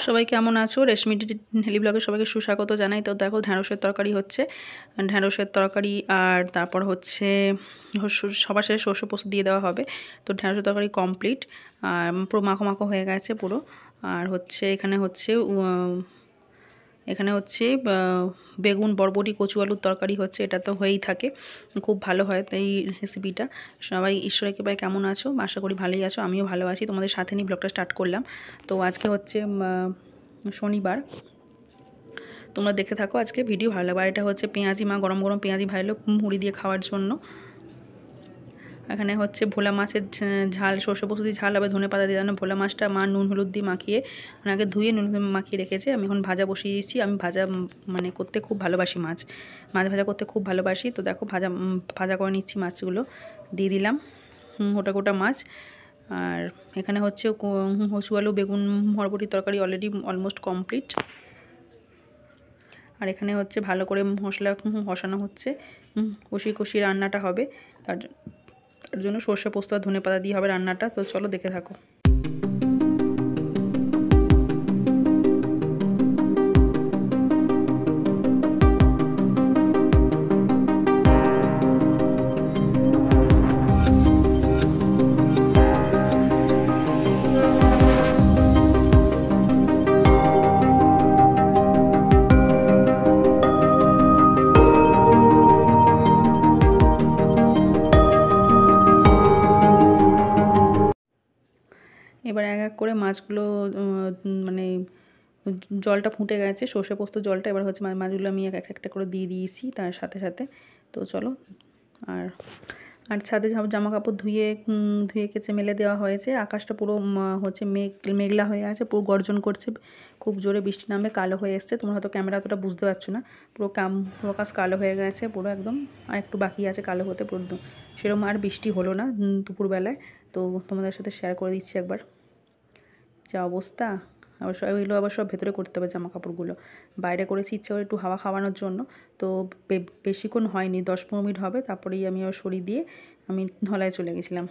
সবাই কেমন আছো? রেশমি ডেলি ব্লগে সবাইকে সুস্বাগত জানাই। তো দেখো ঢ্যাঁড়সের তরকারি হচ্ছে, ঢ্যাঁড়সের তরকারি আর তারপর হচ্ছে সবার শেষে সর্ষে পোস্ত দিয়ে দেওয়া হবে। তো ঢ্যাঁড়সের তরকারি কমপ্লিট আর পুরো মাখো মাখো হয়ে গেছে পুরো। আর হচ্ছে এখানে হচ্ছে বেগুন বরবটি কচু আলুর তরকারি হচ্ছে, এটা তো হয়েই থাকে, খুব ভালো হয় এই রেসিপিটা। সবাই ঈশ্বরের কৃপায় কেমন আছো? আশা করি ভালোই আছো, আমিও ভালো আছি। তোমাদের সাথে নিয়ে ব্লগটা স্টার্ট করলাম। তো আজকে হচ্ছে শনিবার, তোমরা দেখতে থাকো আজকে ভিডিও, ভালো লাগবে। আর এটা হচ্ছে পেঁয়াজি, মা গরম গরম পেঁয়াজি ভাজলো মুড়ি দিয়ে খাওয়ার জন্য। এখানে হচ্ছে ভোলা মাছের ঝাল, সর্ষে পোস্ত দিয়ে ঝাল হবে, ধনেপাতা দিয়ে। ভোলা মাছটা মা নুন হলুদ দিয়ে মাখিয়ে, মানে আগে ধুয়ে নুন হলুদ মাখিয়ে রেখেছে। আমি এখন ভাজা বসিয়ে দিচ্ছি। আমি ভাজা মানে করতে খুব ভালোবাসি, মাছ ভাজা করতে খুব ভালোবাসি। তো দেখো ভাজা করে নিচ্ছি মাছগুলো, দিয়ে দিলাম গোটা গোটা মাছ। আর এখানে হচ্ছে কচু আলু বেগুন বরবটির তরকারি অলরেডি অলমোস্ট কমপ্লিট। আর এখানে হচ্ছে ভালো করে মশলা কষানো হচ্ছে, কষিয়ে কষিয়ে রান্নাটা হবে। তার জন্য সর্ষে পোস্ত আর ধনেপাতা দিয়ে হবে রান্নাটা। তো চলো দেখে থাকো। এবার এক এক করে মাছগুলো মানে জলটা ফুটে গেছে, সর্ষে পোস্ত জলটা। এবার হচ্ছে মাছগুলো আমি এক একটা করে দিয়ে দিয়েছি তার সাথে সাথে। তো চলো, আর আর ছাদে জামা কাপড় ধুয়ে কেচে মেলে দেওয়া হয়েছে। আকাশটা পুরো হচ্ছে মেঘলা হয়ে আছে, পুরো গর্জন করছে, খুব জোরে বৃষ্টি নামবে, কালো হয়ে এসছে। তোমরা হয়তো ক্যামেরা অতটা বুঝতে পারছো না, পুরো আকাশ কালো হয়ে গেছে পুরো একদম। আর একটু বাকি আছে কালো হতে পুরো, সেরকম আর বৃষ্টি হলো না দুপুরবেলায়। তো তোমাদের সাথে শেয়ার করে দিচ্ছি একবার যা অবস্থা। আবার এগুলো আবার সব ভেতরে করতে হবে জামা কাপড়গুলো, বাইরে করেছি ইচ্ছে করে একটু হাওয়া খাওয়ানোর জন্য। তো বেশিক্ষণ হয়নি, 10-15 মিনিট হবে, তারপরেই আমি আবার সরিয়ে দিয়ে আমি ধলায় চলে গেছিলাম।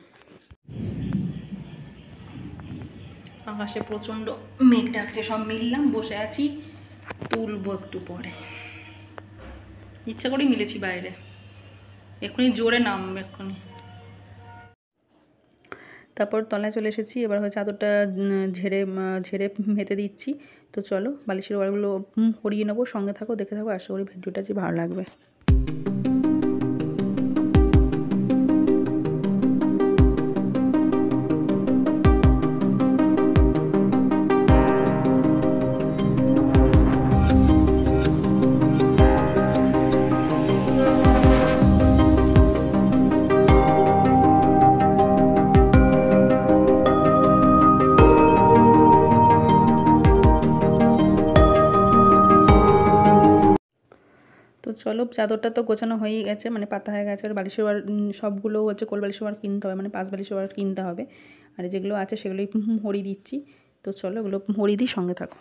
আকাশে প্রচণ্ড মেঘ ডাকছে, সব মিললাম, বসে আছি, তুলবো একটু পরে। ইচ্ছা করেই মিলেছি বাইরে, এক্ষুনি জোরে নামবে এক্ষুনি। তারপর তলায় চলে এসেছি। এবার হচ্ছে চাদরটা ঝেড়ে মেতে দিচ্ছি। তো চলো বালিশের ওয়ারগুলো পরিয়ে নেবো, সঙ্গে থাকো, দেখে থাকো, আশা করি ভিডিওটা যে ভালো লাগবে। তো চলো, চাদরটা তো গোছানো হয়েই গেছে, মানে পাতা হয়ে গেছে। আর বালিশের ওয়ার সবগুলো হচ্ছে কোল বালিশের ওয়ার কিনতে হবে, মানে 5 বালিশের ওয়ার কিনতে হবে। আর যেগুলো আছে সেগুলোই হরিয়ে দিচ্ছি। তো চলো এগুলো হরিয়ে দিই, সঙ্গে থাকো।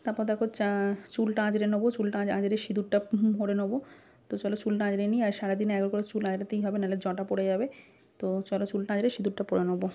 তারপর দেখো চুলটা আঁচড়ে নেবো, চুলটা আঁচড়ে সিঁদুরটা ভরে নেবো। তো চলো চুলটা আঁচড়ে নিই। আর সারাদিনে একবার করে চুল আঁচড়াতেই হবে, নাহলে জটা পড়ে যাবে। তো চলো চুলটা আঁচড়ে সিঁদুরটা পরে নেবো।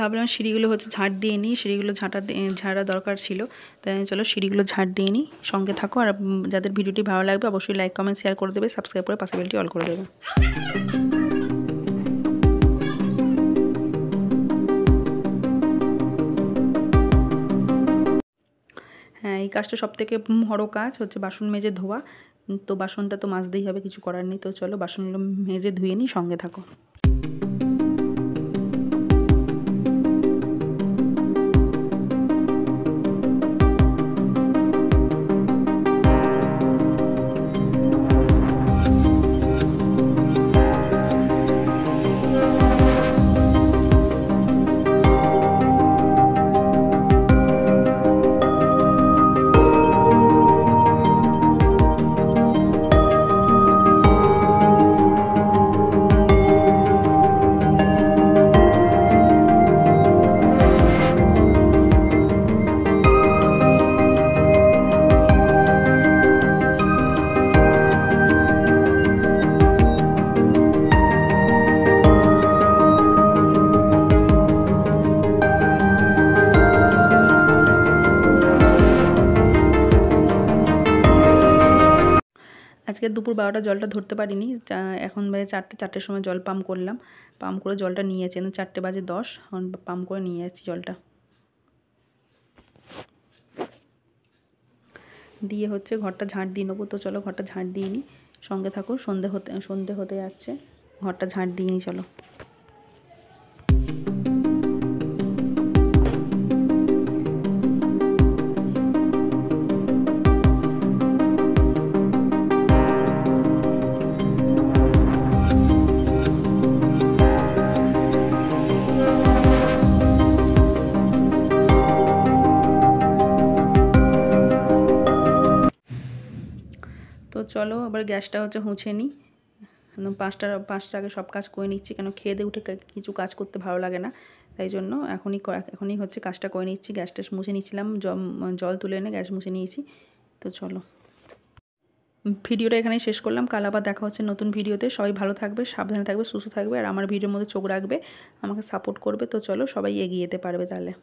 ভাবলাম সিঁড়িগুলো হচ্ছে ঝাঁট দিয়ে নিই, সিঁড়িগুলো ঝাড়া দরকার ছিল, তাই চলো সিঁড়িগুলো ঝাঁট দিয়ে নিই। সঙ্গে থাকো, আর যাদের ভিডিওটি ভালো লাগবে অবশ্যই লাইক কমেন্ট শেয়ার করে দেবে, সাবস্ক্রাইব করে পাশে বেলটি অল করে দেবে। হ্যাঁ, এই কাজটা সবথেকে বড় কাজ হচ্ছে বাসন মেজে ধোয়া। তো বাসনটা তো মাজতেই হবে, কিছু করার নেই। তো চলো বাসনগুলো মেজে ধুয়ে নিই, সঙ্গে থাকো। আজকে দুপুর 12টা জলটা ধরতে পারিনি, এখন বাজে 4টের সময় জল পাম্প করলাম, পাম্প করে জলটা নিয়ে যাচ্ছি। 4টে বাজে 10, এখন পাম্প করে নিয়ে যাচ্ছি জলটা। দিয়ে হচ্ছে ঘরটা ঝাঁট দিয়ে নেবো। তো চলো ঘরটা ঝাঁট দিয়ে নিই, সঙ্গে থাকো। সন্ধে হতে যাচ্ছে, ঘরটা ঝাঁট দিয়ে নিই চলো। তো চলো আবার গ্যাসটা হচ্ছে মুছে নিই। 5টার আগে সব কাজ করে নিচ্ছি, কেন খেয়ে দিয়ে উঠে কিছু কাজ করতে ভালো লাগে না, তাই জন্য এখনই হচ্ছে কাজটা করে নিচ্ছি। গ্যাসটা মুছে নিচ্ছিলাম, জল তুলে এনে গ্যাস মুছে নিয়েছি। তো চলো ভিডিওটা এখানেই শেষ করলাম। কাল আবার দেখা হচ্ছে নতুন ভিডিওতে। সবাই ভালো থাকবে, সাবধানে থাকবে, সুস্থ থাকবে, আর আমার ভিডিওর মধ্যে চোখ রাখবে, আমাকে সাপোর্ট করবে। তো চলো সবাই এগিয়ে যেতে পারবে তাহলে।